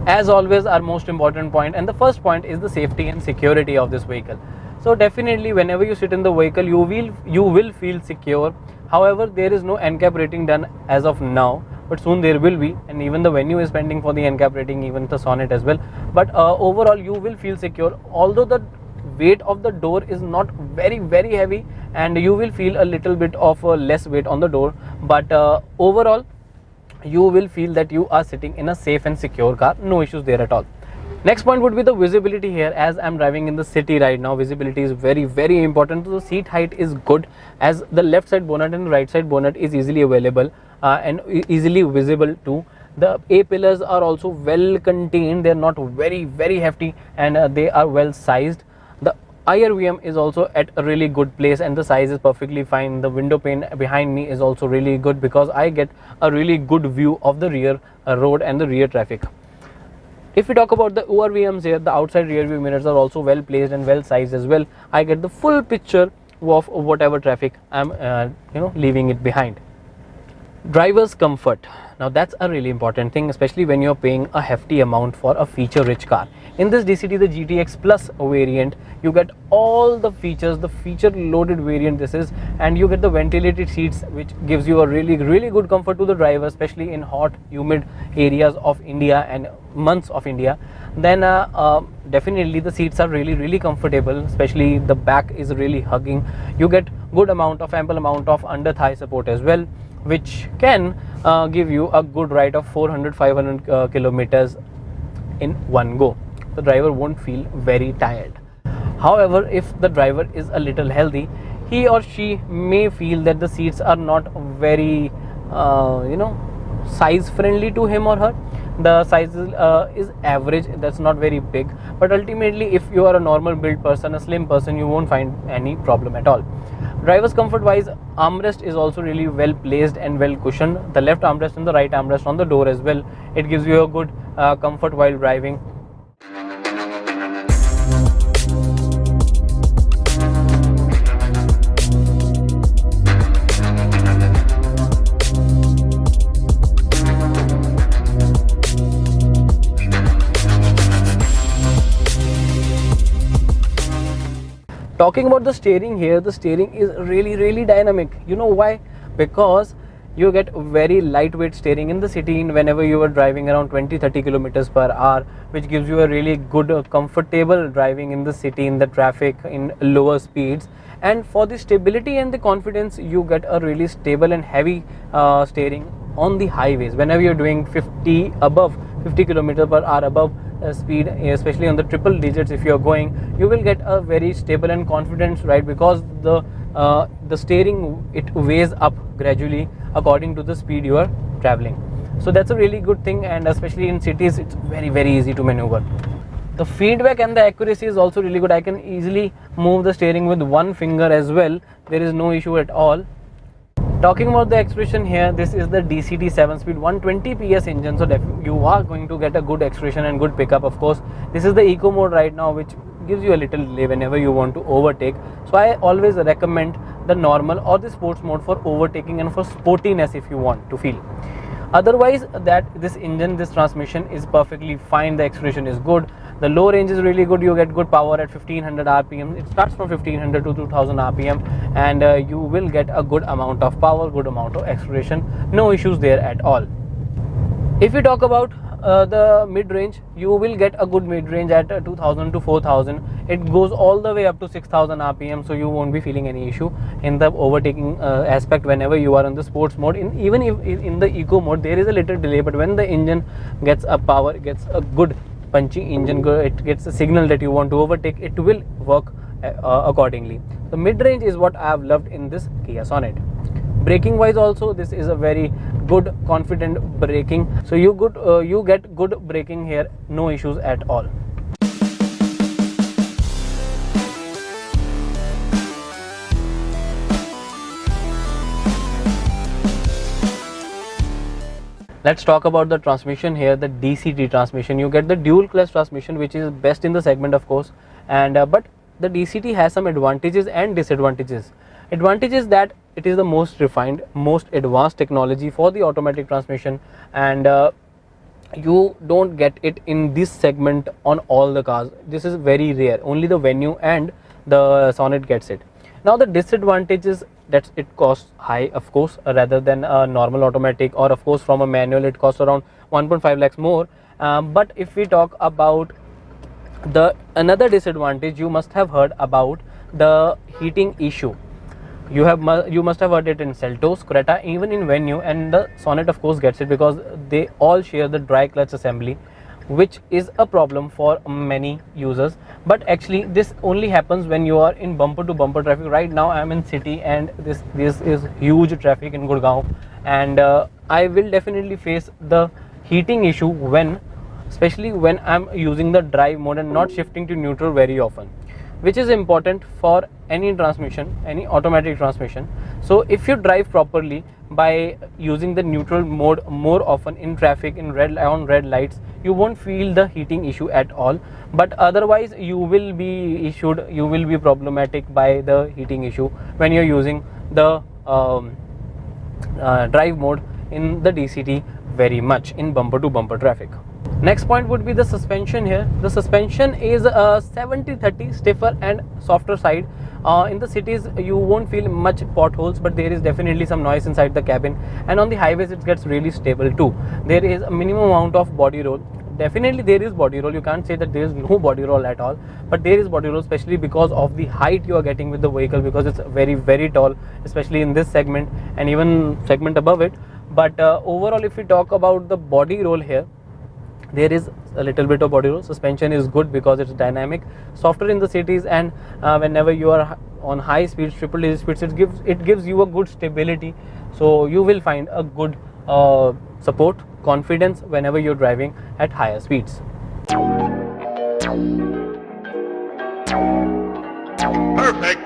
as always, our most important point, and the first point, is the safety and security of this vehicle. So definitely whenever you sit in the vehicle, you will feel secure. However, there is no NCAP rating done as of now, but soon there will be, and even the venue is pending for the NCAP rating, even the Sonet as well. But overall you will feel secure, although the weight of the door is not very heavy, and you will feel a little bit of less weight on the door, but overall you will feel that you are sitting in a safe and secure car. No issues there at all. Next point would be the visibility here. As I'm driving in the city right now, visibility is very important. So the seat height is good, as the left side bonnet and the right side bonnet is easily available and easily visible too. The A pillars are also well contained, they are not very hefty, and they are well sized. The IRVM is also at a really good place, and the size is perfectly fine. The window pane behind me is also really good, because I get a really good view of the rear road and the rear traffic. If we talk about the ORVMs here, the outside rear view mirrors are also well placed and well sized as well. I get the full picture of whatever traffic I'm leaving it behind. Driver's comfort. Now that's a really important thing, especially when you're paying a hefty amount for a feature rich car. In this DCT, the GTX Plus variant, you get all the features, the feature loaded variant this is, and you get the ventilated seats, which gives you a really good comfort to the driver, especially in hot humid areas of India and months of India. Then definitely the seats are really comfortable, especially the back is really hugging. You get ample amount of under thigh support as well, which can give you a good ride of 400-500 kilometers in one go. The driver won't feel very tired. However, if the driver is a little healthy, he or she may feel that the seats are not very size friendly to him or her. The size is average, that's not very big, but ultimately if you are a normal build person, a slim person, you won't find any problem at all. Driver's comfort wise, armrest is also really well placed and well cushioned. The left armrest and the right armrest on the door as well. It gives you a good comfort while driving. Talking about the steering here, the steering is really dynamic. You know why? Because you get very lightweight steering in the city whenever you are driving around 20-30 kilometers per hour, which gives you a really good comfortable driving in the city, in the traffic, in lower speeds. And for the stability and the confidence, you get a really stable and heavy steering on the highways. Whenever you're doing 50 kilometers per hour above speed, especially on the triple digits, if you're going, you will get a very stable and confident ride, because the steering, it weighs up gradually according to the speed you are traveling. So that's a really good thing, and especially in cities, it's very easy to maneuver. The feedback and the accuracy is also really good. I can easily move the steering with one finger as well. There is no issue at all. Talking about the acceleration here, this is the DCT 7-speed 120 PS engine, so you are going to get a good acceleration and good pickup. Of course, this is the eco mode right now, which gives you a little delay whenever you want to overtake. So I always recommend the normal or the sports mode for overtaking and for sportiness if you want to feel. Otherwise, this transmission is perfectly fine. The acceleration is good. The low range is really good. You get good power at 1500 RPM. It starts from 1500 to 2000 RPM, and you will get a good amount of power, good amount of acceleration. No issues there at all. If you talk about the mid-range, you will get a good mid-range at 2000 to 4000. It goes all the way up to 6000 RPM, so you won't be feeling any issue in the overtaking aspect whenever you are in the sports mode. Even if in the eco mode, there is a little delay, but when the engine gets a power, gets a good punchy engine, it gets a signal that you want to overtake, it will work accordingly. The mid-range is what I have loved in this Kia Sonet. Braking wise also, this is a very good confident braking, so you get good braking here, no issues at all. Let's talk about the transmission here, the DCT transmission. You get the dual clutch transmission, which is best in the segment, of course, and but the DCT has some advantages and disadvantages. Advantages that it is the most refined, most advanced technology for the automatic transmission, and You don't get it in this segment on all the cars. This is very rare. Only the Venue and the Sonnet gets it. Now the disadvantage is that it costs high, of course, rather than a normal automatic, or of course from a manual it costs around 1.5 lakhs more. But if we talk about the another disadvantage, you must have heard about the heating issue. You must have heard it in Seltos, Creta, even in Venue, and the Sonnet of course gets it because they all share the dry clutch assembly, which is a problem for many users. But actually this only happens when you are in bumper to bumper traffic. Right now I am in city and this is huge traffic in Gurgaon, and I will definitely face the heating issue especially when I'm using the drive mode and not shifting to neutral very often, which is important for any transmission, any automatic transmission. So if you drive properly by using the neutral mode more often in traffic, on red lights, you won't feel the heating issue at all. But otherwise you will be problematic by the heating issue when you're using the drive mode in the DCT very much in bumper to bumper traffic. Next point would be the suspension here. The suspension is 70-30, stiffer and softer side. In the cities you won't feel much potholes, but there is definitely some noise inside the cabin, and on the highways it gets really stable too. There is a minimum amount of body roll. Definitely there is body roll, you can't say that there is no body roll at all, but there is body roll, especially because of the height you are getting with the vehicle, because it's very tall, especially in this segment and even segment above it. But overall, if we talk about the body roll here, there is a little bit of body roll. Suspension is good because it's dynamic, softer in the cities, and whenever you are on high speeds, triple digit speeds, it gives you a good stability. So you will find a good support, confidence whenever you're driving at higher speeds. Perfect.